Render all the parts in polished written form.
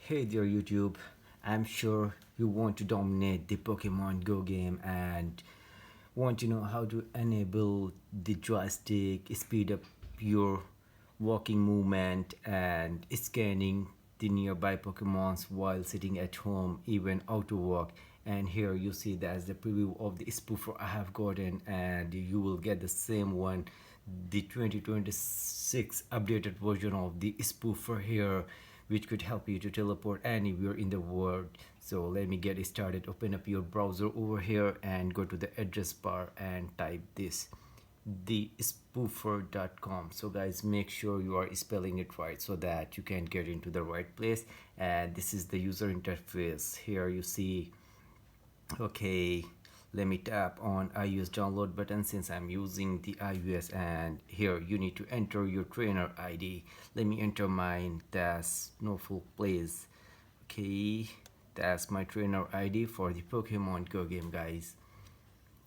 Hey there YouTube, I'm sure you want to dominate the Pokemon Go game and want to know how to enable the joystick, speed up your walking movement and scanning the nearby Pokemons while sitting at home, even out to walk. And here you see that's the preview of the spoofer I have gotten, and you will get the same one, the 2026 updated version of the spoofer here, which could help you to teleport anywhere in the world. So let me get started. Open up your browser over here and go to the address bar and type this, the spoofer.com. So guys, make sure you are spelling it right so that you can get into the right place. And this is the user interface. Here you see, okay, let me tap on iOS download button since I'm using the iOS, and here you need to enter your trainer ID. Let me enter mine. That's Snowfall Plays. Okay, that's my trainer ID for the Pokemon Go game, guys.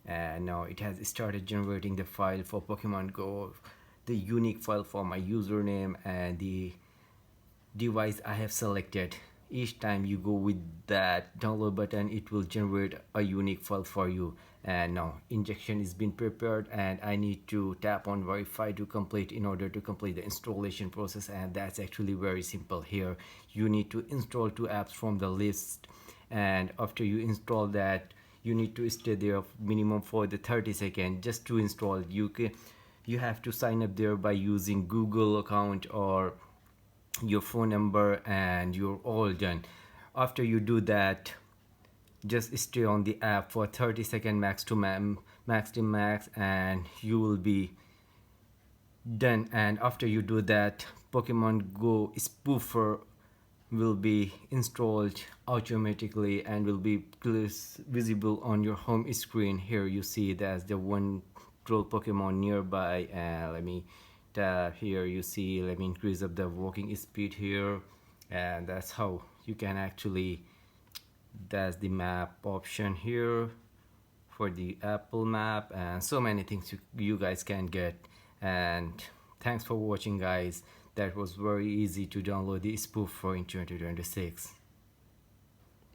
And now it has started generating the file for Pokemon Go, the unique file for my username and the device I have selected. Each time you go with that download button, it will generate a unique file for you. And now injection is being prepared and I need to tap on verify to complete in order to complete the installation process. And that's actually very simple. Here you need to install 2 apps from the list, and after you install that, you need to stay there minimum for the 30 seconds just to install. You have to sign up there by using Google account or your phone number, and you're all done. After you do that, just stay on the app for 30-second max to max, and you will be done. And after you do that, Pokemon Go Spoofer will be installed automatically and will be visible on your home screen. Here you see that's the one troll Pokemon nearby, and let me tap here. You see, let me increase up the walking speed here, and that's how you can actually, that's the map option here for the Apple map, and so many things you guys can get. And thanks for watching, guys. That was very easy to download the spoofer in 2026.